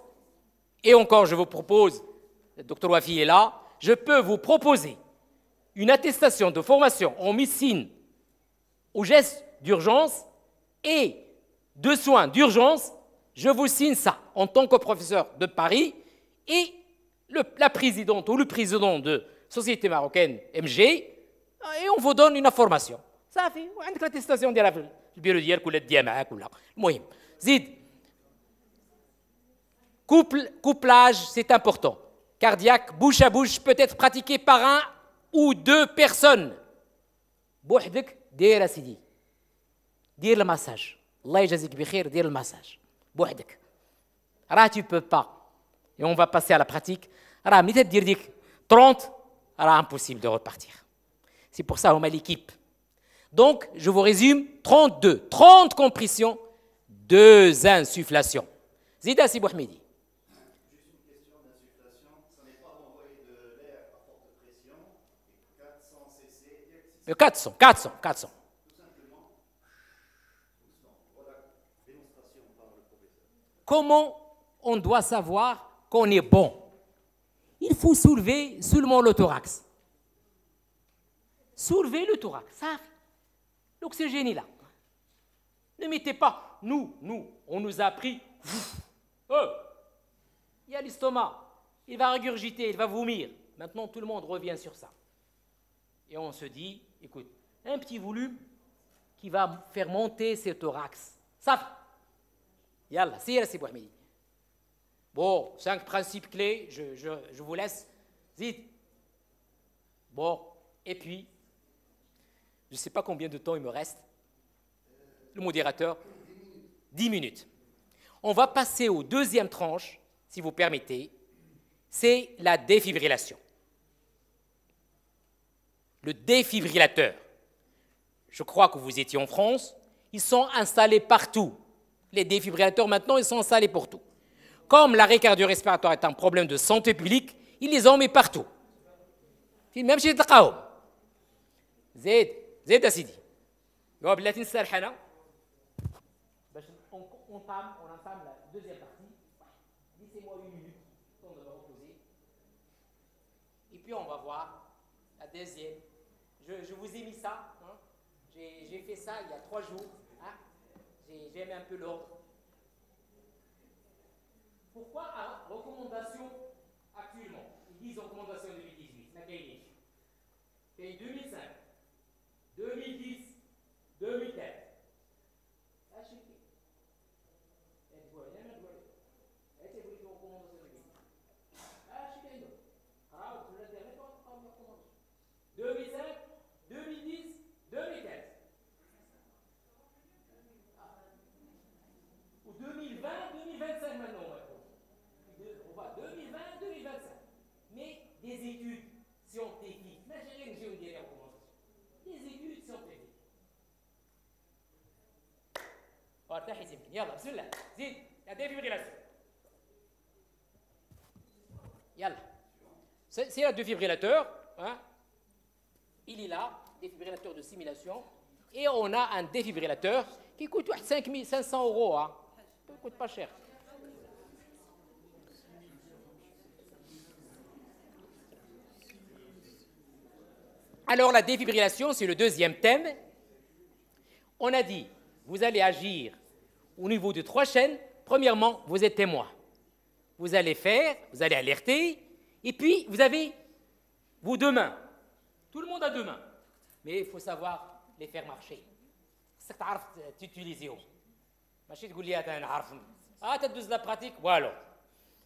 Et encore, je vous propose, le docteur Wafi est là, je peux vous proposer une attestation de formation en médecine aux gestes d'urgence et de soins d'urgence. Je vous signe ça en tant que professeur de Paris et la présidente ou le président de Société marocaine MG, et on vous donne une information. Ça fait, عندك l'attestation ديالها في البيرو ديالك ولا ديها معاك ولا المهم. زيد. Couplage, c'est important. Cardiaque, bouche à bouche, peut être pratiqué par un ou deux personnes. بوحدك دير سيدي. دير المساج. الله يجازيك بخير دير المساج. بوحدك. راه tu peux pas. Et on va passer à la pratique. راه ملي تدير ديك 30 راه impossible de repartir. C'est pour ça on met l'équipe. Donc, je vous résume 32. 30 compressions, 2 insufflations. Zida Si Bouhmidi. 400. Comment on doit savoir qu'on est bon? Il faut soulever seulement le thorax. Soulevez le thorax. Ça, l'oxygène est là. Ne mettez pas. Nous, on nous a appris. Il y a l'estomac. Il va régurgiter, il va vomir. Maintenant, tout le monde revient sur ça. Et on se dit, écoute, un petit volume qui va faire monter ce thorax. Ça. Yallah, c'est Bouhmidi. Bon, 5 principes clés, je vous laisse. Zid. Bon, et puis, je ne sais pas combien de temps il me reste. Le modérateur, 10 minutes. On va passer aux deuxième tranche, si vous permettez. C'est la défibrillation. Le défibrillateur. Je crois que vous étiez en France. Ils sont installés partout. Les défibrillateurs, maintenant, ils sont installés partout. Comme l'arrêt cardio-respiratoire est un problème de santé publique, ils les ont mis partout. Même chez les Taqaoum. زيد يا سيدي. جواب بلاتي نسرح انا باش on entame la deuxième partie. Laissez-moi une minute, temps de me reposer. Et puis on va voir la deuxième. Je vous ai mis ça. Hein. J'ai fait ça il y a 3 jours. Hein. J'ai mis un peu l'ordre. Pourquoi à recommandation actuellement? Ils disent recommandation 2018. La Kaynish. C'est 2005. 2010, 2004. Ou 2020, 2025 maintenant. On va 2020, 2025. Mais des études scientifiques. Des études scientifiques. Yallah, bismillah. Zid, la défibrillation. Yallah. C'est le défibrillateur. Hein. Il est là, défibrillateur de simulation. Et on a un défibrillateur qui coûte 5 500 €. Hein. Ça ne coûte pas cher. Alors la défibrillation, c'est le deuxième thème. On a dit, vous allez agir au niveau de 3 chaînes. Premièrement, vous êtes témoin. Vous allez faire, vous allez alerter, et puis vous avez vos 2 mains. Tout le monde a 2 mains, mais il faut savoir les faire marcher. C'est que tu utilises. ماشي تقول لي انا نعرف تدوز لا براتيك والو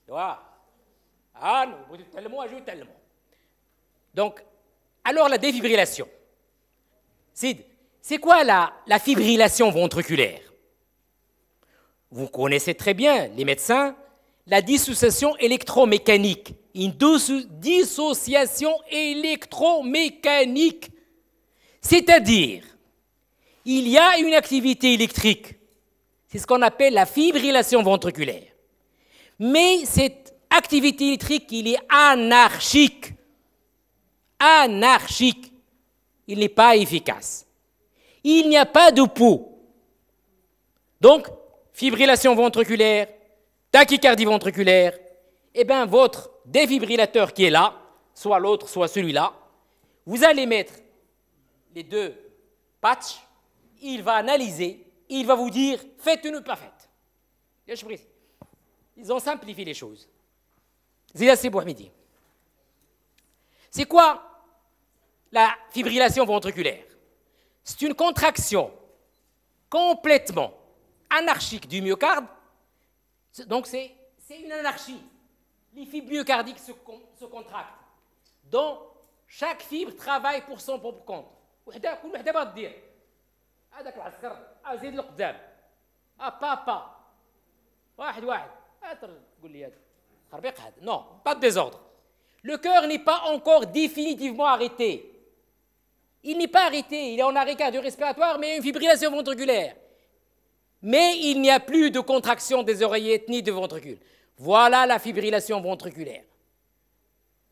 بغيتو تتعلموا اجيو تعلموا. Donc alors la défibrillation. C'est quoi la fibrillation ventriculaire? Vous connaissez très bien, les médecins, la dissociation électromécanique. Une dissociation électromécanique. C'est-à-dire, il y a une activité électrique, c'est ce qu'on appelle la fibrillation ventriculaire. Mais cette activité électrique, il est anarchique. Anarchique. Il n'est pas efficace. Il n'y a pas de pouls. Donc, fibrillation ventriculaire, tachycardie ventriculaire, eh bien, votre défibrillateur qui est là, soit l'autre, soit celui-là, vous allez mettre les deux patchs, il va analyser, il va vous dire faites une pas faite. Ils ont simplifié les choses. C'est Bouhmidi. C'est quoi la fibrillation ventriculaire? C'est une contraction complètement anarchique du myocarde. Donc c'est une anarchie. Les fibres myocardiques se contractent. Donc chaque fibre travaille pour son propre compte. كل وحده بغات دير هذاك العسكر زيد لقدام بابا واحد تقول لي هذا خربيق هذا non pas de désordre. Le cœur n'est pas encore définitivement arrêté. Il n'est pas arrêté, il est en arrêt cardio-respiratoire, mais il y a une fibrillation ventriculaire. Mais il n'y a plus de contraction des oreillettes ni de ventricules. Voilà la fibrillation ventriculaire.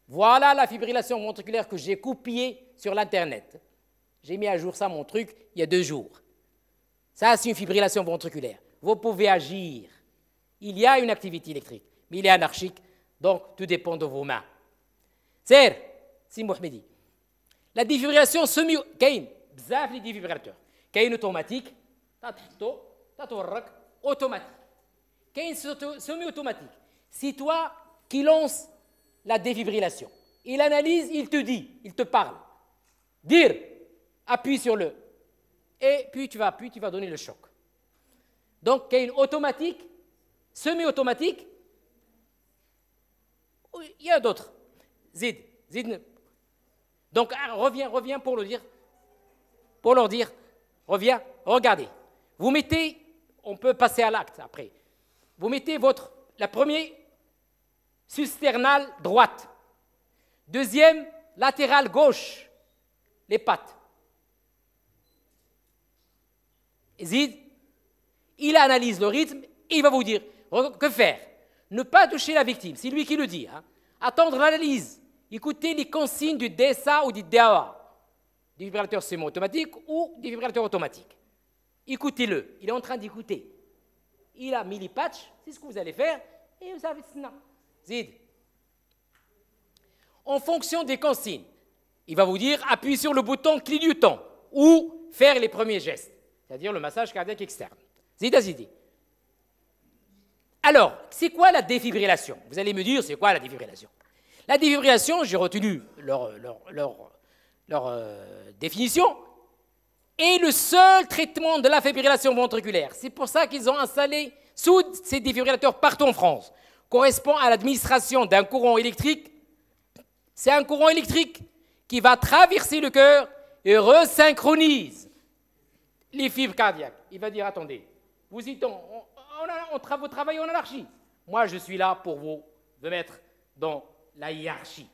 Voilà la fibrillation ventriculaire que j'ai copiée sur l'Internet. J'ai mis à jour ça, mon truc, il y a 2 jours. Ça, c'est une fibrillation ventriculaire. Vous pouvez agir. Il y a une activité électrique, mais il est anarchique, donc tout dépend de vos mains. C'est Mohamedi. La défibrillation semi... كاين بزاف لي ديفيبراتور. كاين اوتوماتيك تحطو تتورك automatique. كاين semi automatique. C'est toi qui lance la défibrillation. Il analyse, il te dit, il te parle. Dire, appuie sur le. Et puis tu vas donner le choc. Donc, il y a une automatique, semi-automatique. Il y a d'autres. Zid. Donc, reviens pour le dire. Pour leur dire, reviens, regardez. Vous mettez, on peut passer à l'acte après. Vous mettez la première susternale droite. Deuxième, latérale gauche, les pattes. Zid, il analyse le rythme et il va vous dire que faire. Ne pas toucher la victime, c'est lui qui le dit. Hein. Attendre l'analyse, écouter les consignes du DSA ou du DAA, défibrillateur semi-automatique ou défibrillateur automatique. Écoutez-le, il est en train d'écouter. Il a mis les patchs, c'est ce que vous allez faire, et vous avez Zid. En fonction des consignes, il va vous dire appuyer sur le bouton clignotant ou faire les premiers gestes, c'est-à-dire le massage cardiaque externe. Zidi. Alors, c'est quoi la défibrillation? Vous allez me dire, c'est quoi la défibrillation? La défibrillation, j'ai retenu leur définition, est le seul traitement de la fibrillation ventriculaire. C'est pour ça qu'ils ont installé ces défibrillateurs partout en France. Correspond à l'administration d'un courant électrique. C'est un courant électrique qui va traverser le cœur et resynchronise les fibres cardiaques. Il va dire, attendez, vous travaillez en anarchie. Moi, je suis là pour vous mettre dans la hiérarchie.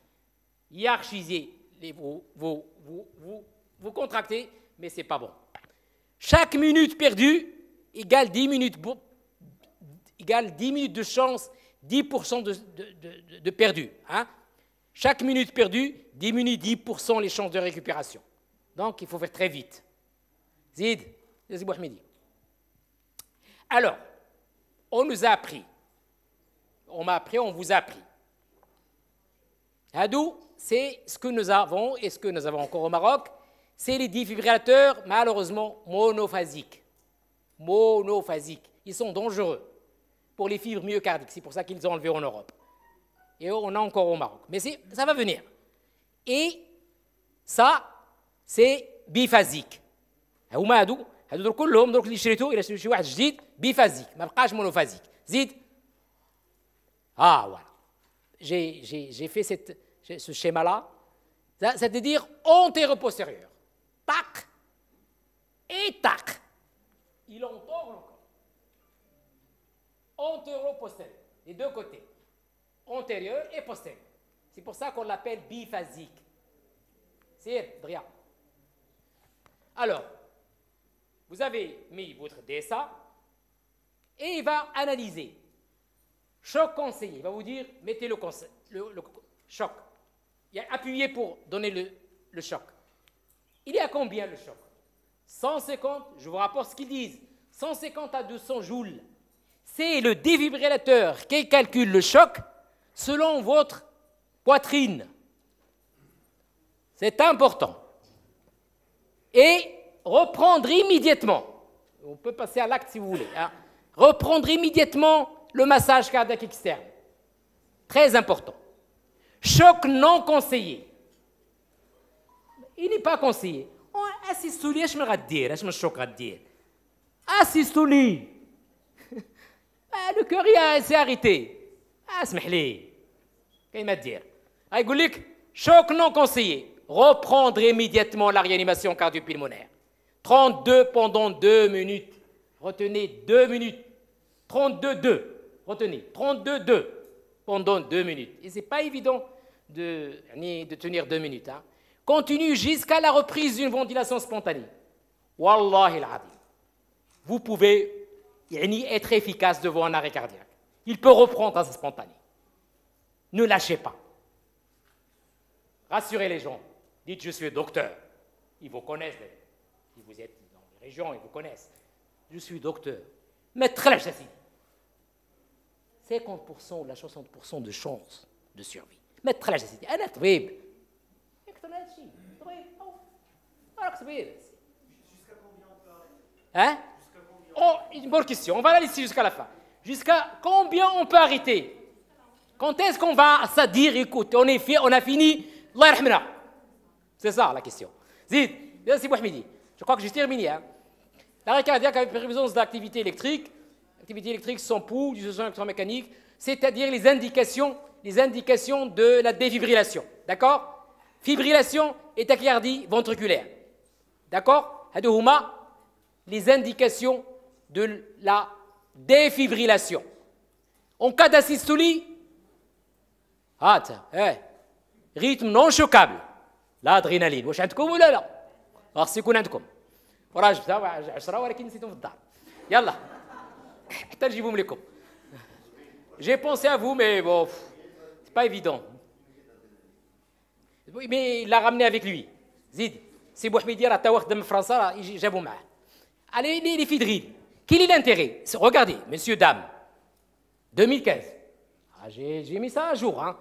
Hiérarchiser, vous contractez, mais ce n'est pas bon. Chaque minute perdue égale 10 minutes de chance, 10% de perdu. Hein? Chaque minute perdue diminue 10% les chances de récupération. Donc, il faut faire très vite. Zid Bouhmidi. Alors, on nous a appris. On m'a appris, on vous a appris. Hadou, c'est ce que nous avons et ce que nous avons encore au Maroc. C'est les défibrillateurs, malheureusement, monophasiques. Monophasiques. Ils sont dangereux pour les fibres myocardiques. C'est pour ça qu'ils ont enlevé en Europe. Et on a encore au Maroc. Mais ça va venir. Et ça, c'est biphasique. هما هادو كلهم درك اللي شريتو الى شي واحد جديد بيفازيك ما بقاش مونوفازيك زيد voilà j'ai fait ce schéma là c'est-à-dire antéro-postérieur tac et tac il entoure encore antéro-postérieur les deux côtés antérieur et postérieur c'est pour ça qu'on l'appelle biphasique c'est Dria Alors, vous avez mis votre DSA et il va analyser. Choc conseillé, il va vous dire, mettez le choc. Appuyez pour donner le choc. Il est à combien le choc? 150, je vous rapporte ce qu'ils disent, 150 à 200 joules. C'est le défibrillateur qui calcule le choc selon votre poitrine. C'est important. Et reprendre immédiatement, on peut passer à l'acte si vous voulez, hein, reprendre immédiatement le massage cardiaque externe. Très important. Choc non conseillé. Il n'est pas conseillé. Assistez-lui, je me dire, je me choc à dire. Assistez-lui. Le cœur s'est arrêté. Asmahli. Qu'est-ce qu'il m'a dire? Il dit choc non conseillé. Reprendre immédiatement la réanimation cardio-pulmonaire. 32 pendant 2 minutes. Retenez 2 minutes. 32-2. Retenez. 32-2 pendant 2 minutes. Et ce n'est pas évident de tenir 2 minutes. Hein. Continue jusqu'à la reprise d'une ventilation spontanée. Wallahi al-Adim. Vous pouvez être efficace devant un arrêt cardiaque. Il peut reprendre à sa spontanée. Ne lâchez pas. Rassurez les gens. Dites je suis docteur. Ils vous connaissent. Si vous êtes dans les régions, ils vous connaissent. Je suis docteur. Mais très lâche 50% ou 60% de chance de survie. Mais très lâche أنا طبيب. أكثر من هذا الشيء. طبيب. راك طبيب. Jusqu'à combien on peut arrêter? Hein? Oh, une bonne question. On va la laisser jusqu'à la fin. Jusqu'à combien on peut arrêter? Quand est-ce qu'on va se dire, écoute, on a fini, Allah yarhamna. C'est ça la question. Zid, c'est Bouhmidi. Je crois que j'ai terminé. Hein. L'arrêt cardiaque avec présence d'activité électrique. L'activité électrique sans pouls, du soutien électromécanique, c'est-à-dire les indications de la défibrillation. D'accord? Fibrillation et tachycardie ventriculaire. D'accord? Les indications de la défibrillation. En cas d'asystolie, rythme non choquable. L'adrénaline. واش عندكم ولا لا؟ خاص يكون عندكم. وراه جبتها 10 ولكن نسيتهم في الدار. يلا حتى نجيبهم لكم. J'ai pensé à vous, mais bon, c'est pas évident. Mais il l'a ramené avec lui. Zid, c'est Bouhmidi راه تا واخد من فرنسا راه جابوا معاه. Allez, les fidriles. Quel est l'intérêt? Regardez, messieurs, dames. 2015. J'ai mis ça à jour. Hein.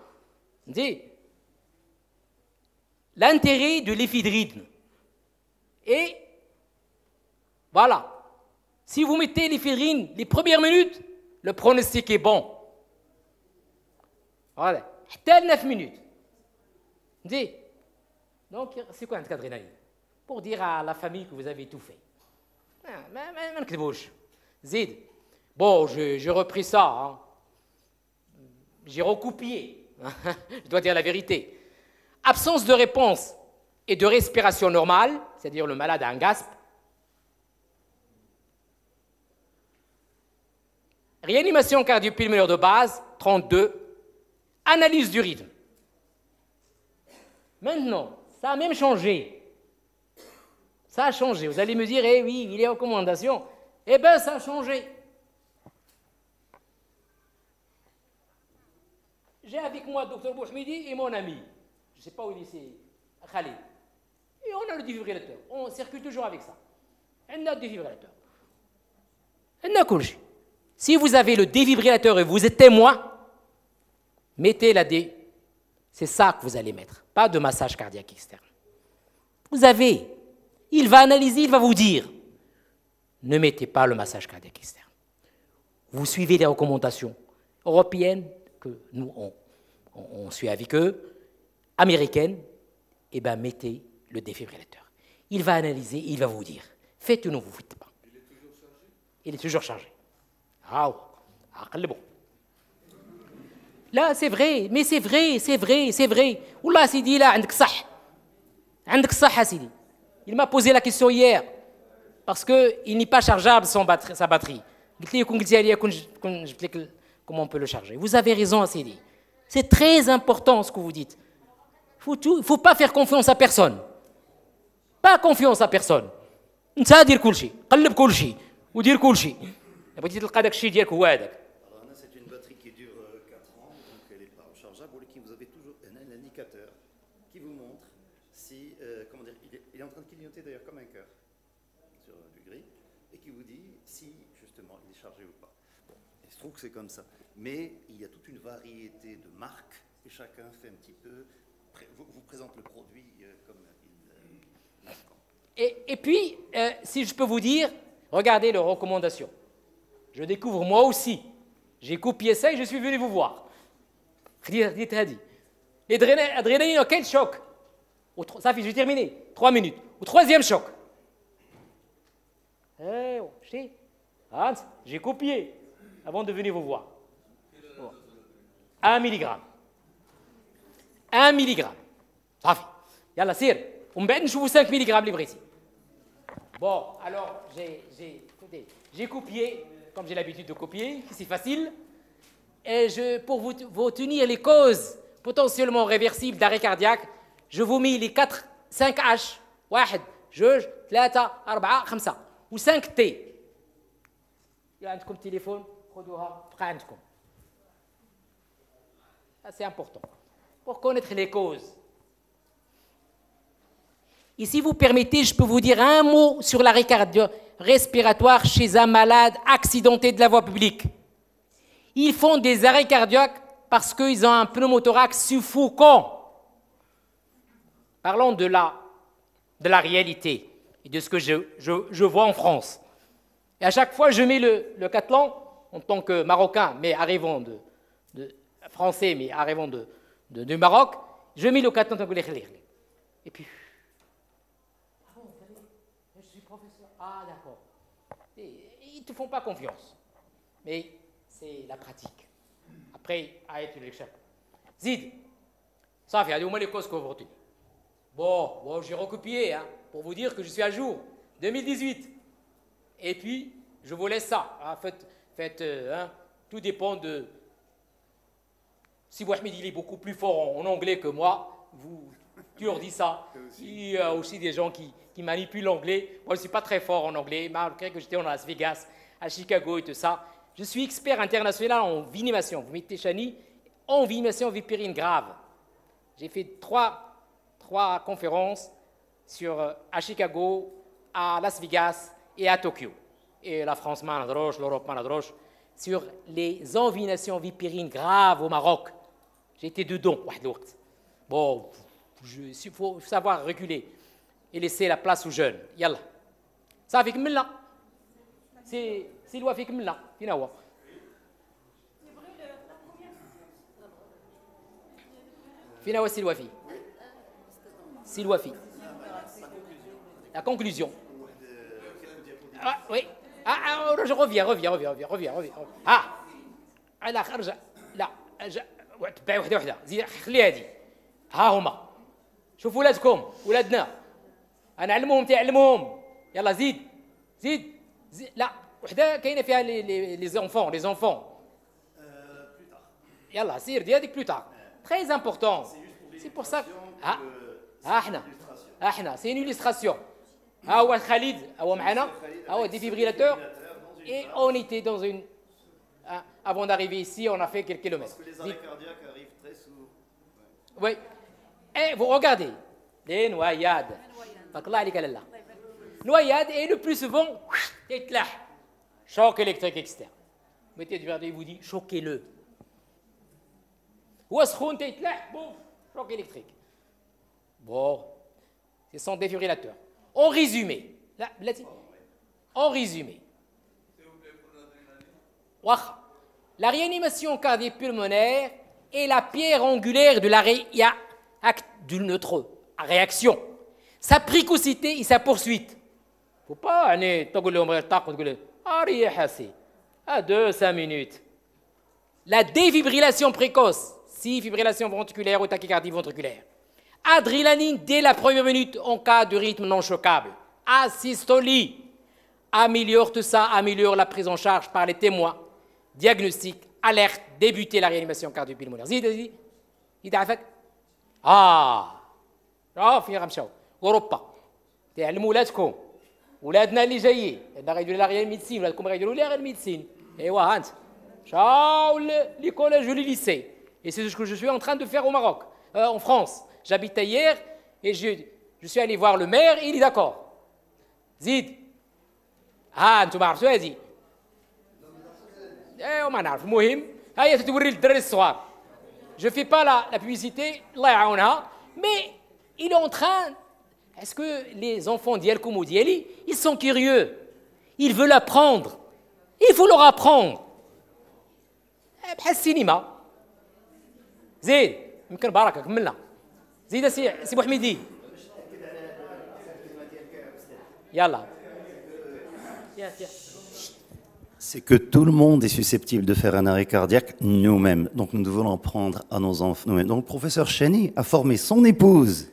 L'intérêt de l'éphédrine. Et voilà. Si vous mettez l'éphédrine les premières minutes, le pronostic est bon. Voilà. 9 minutes. Donc, c'est quoi un adrénaline? Pour dire à la famille que vous avez tout fait. Zid. Bon, j'ai repris ça. Hein. J'ai recopié. Je dois dire la vérité. Absence de réponse et de respiration normale, c'est-à-dire le malade a un gasp. Réanimation cardio-pulmonaire de base, 32. Analyse du rythme. Maintenant, ça a même changé. Ça a changé. Vous allez me dire, eh oui, il y a recommandation. Eh bien, ça a changé. J'ai avec moi le docteur Bouhmidi et mon ami. Je ne sais pas où il est, c'est Khalid. Et on a le défibrillateur. On circule toujours avec ça. On a le défibrillateur. On a couché. Si vous avez le défibrillateur et vous êtes témoin, mettez la D. C'est ça que vous allez mettre. Pas de massage cardiaque externe. Vous avez. Il va analyser, il va vous dire. Ne mettez pas le massage cardiaque externe. Vous suivez les recommandations européennes que nous, on suit avec eux, américaines, et bien mettez le défibrillateur. Il va analyser, il va vous dire. Faites ou ne vous faites pas. Il est toujours chargé? Il est toujours chargé. Ah, bon. Là, c'est vrai, mais c'est vrai. Wallah, Sidi, là, عندك صح. عندك صح, Sidi. Il m'a posé la question hier, parce qu'il n'est pas chargeable sa batterie. Comment on peut le charger? Vous avez raison, Sidi. C'est très important ce que vous dites. Il ne faut pas faire confiance à personne. Pas confiance à personne. انت دير كل شيء، قلب كل شيء ودير كل شيء. بغيتي تلقى داك الشيء ديالك هو هذاك. C'est une batterie qui dure 4 ans, donc elle n'est pas rechargeable. Vous avez toujours un indicateur qui vous montre si, comment dire, il est en train de clignoter d'ailleurs comme un cœur sur du gris, et qui vous dit si justement il est chargé ou pas. Bon, il se trouve que c'est comme ça. Mais il y a toute une variété de marques, et chacun fait un petit peu, vous présente le produit comme il l'entend. Et puis, si je peux vous dire, regardez les recommandations. Je découvre moi aussi. J'ai copié ça et je suis venu vous voir. L'adrénaline, quel choc. Ça fait, je vais terminer. 3 minutes. Au 3e choc. J'ai copié avant de venir vous voir. 1 milligramme. 1 milligramme. Ça fait. Yalla, sire. On va vous 5 milligrammes libre ici. Bon, alors, j'ai copié, comme j'ai l'habitude de copier, c'est facile. Et pour vous tenir les causes potentiellement réversibles d'arrêt cardiaque, je vous mets les 5 H. 1, 2, 3, 4, 5 ou 5 T. Il y a un téléphone, c'est important. Pour connaître les causes. Et si vous permettez, je peux vous dire un mot sur l'arrêt cardio-respiratoire chez un malade accidenté de la voie publique. Ils font des arrêts cardiaques parce qu'ils ont un pneumothorax suffocant. Parlons de la réalité et de ce que je vois en France. Et à chaque fois, je mets le Catalan, en tant que Marocain, mais arrivant français, mais arrivant du Maroc, je mets le Catalan. Et puis... Ah, d'accord. Ils ne te font pas confiance. Mais c'est la pratique. Après, arrête le chef. Zid, ça fait, au moins les causes que vous retenez. Bon, j'ai recopié, hein, pour vous dire que je suis à jour. 2018. Et puis, je vous laisse ça. Hein, faites tout dépend de... Si Mohamed il est beaucoup plus fort en anglais que moi, tu leur dis ça. Il y a aussi des gens qui manipulent l'anglais. Moi, je ne suis pas très fort en anglais, malgré que j'étais en Las Vegas, à Chicago et tout ça. Je suis expert international en vinimation. Vous mettez Chani, en vinimation vipérine grave. J'ai fait trois conférences à Chicago, à Las Vegas et à Tokyo. Et la France, l'Europe, sur les envinations vipérines graves au Maroc. J'ai été dedans. Bon, il faut savoir reculer et laisser la place aux jeunes. Yalla. Ça fait comme là. C'est loi fait comme là. Finawa c'est loi fi. C'est loi fi. La conclusion. Ah oui. Je reviens. أنا خرج لا تبعي وحده زيد خلي هذه ها هما شوفوا ولادنا نعلموهم تعلموهم يلا زيد لا وحده كاينه فيها لي زونفون يلا سير دي هذيك بلو تار très important c'est pour ça احنا c'est une illustration ها هو خالد هو معنا ها هو défibrillateur et on était dans une avant d'arriver ici, on a fait quelques kilomètres. Parce que les arrêts cardiaques arrivent très souvent. Oui. Et vous regardez, les noyades. Noyade et le plus souvent, choc électrique externe. Mettez du verre et vous dit, choquez-le. Ou choc électrique. Bon, c'est son défibrillateur. En résumé, la réanimation cardio-pulmonaire est la pierre angulaire de de notre réaction. Sa précocité et sa poursuite. Il ne faut pas aller à 2-5 minutes. La défibrillation précoce, si fibrillation ventriculaire ou tachycardie ventriculaire. Adrénaline dès la première minute en cas de rythme non choquable. Asystolie. Améliore tout ça, améliore la prise en charge par les témoins. Diagnostic, alerte, débuter la réanimation cardio-pulmonaire. زيد يدعفك فين غنمشاو اوروبا تعلموا ولادكم ولادنا اللي جايين عندنا غيديروا لا غير ميديسين ولادكم غيديروا لا غير ميديسين ايوا ها انت ciao les collèges ou les lycées et c'est ce que je suis en train de faire au Maroc en France j'habitais hier et je suis allé voir le maire et il est d'accord زيد ها انتم ما عرفتوا هذه ايوا ما نعرف المهم ها هي توري للدراري الصغار je fais pas la publicité الله يعاونها mais il est en train est-ce que les enfants ديالكم وديالي ils sont curieux ils veulent apprendre il faut leur apprendre بحال السينما زيد يمكن بركه كملنا زيد سي بوحميدي يلا C'est que tout le monde est susceptible de faire un arrêt cardiaque nous-mêmes. Donc nous devons en prendre à nos enfants nous-mêmes. Donc le professeur Cheni a formé son épouse.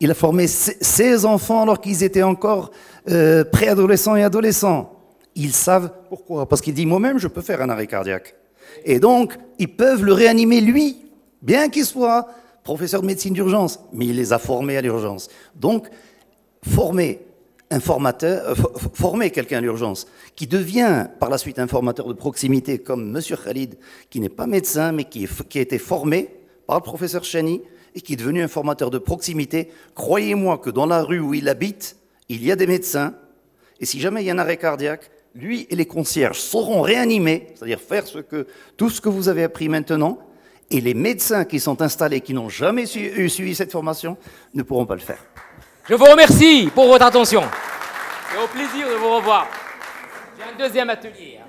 Il a formé ses enfants alors qu'ils étaient encore préadolescents et adolescents. Ils savent pourquoi. Parce qu'il dit moi-même je peux faire un arrêt cardiaque. Et donc ils peuvent le réanimer lui, bien qu'il soit professeur de médecine d'urgence. Mais il les a formés à l'urgence. Donc former quelqu'un à l'urgence, qui devient par la suite un formateur de proximité comme M. Khalid, qui n'est pas médecin, mais qui a été formé par le professeur Cheni et qui est devenu un formateur de proximité. Croyez-moi que dans la rue où il habite, il y a des médecins, et si jamais il y a un arrêt cardiaque, lui et les concierges sauront réanimer, c'est-à-dire faire tout ce que vous avez appris maintenant, et les médecins qui sont installés, qui n'ont jamais suivi cette formation, ne pourront pas le faire. Je vous remercie pour votre attention. Et au plaisir de vous revoir. J'ai un deuxième atelier.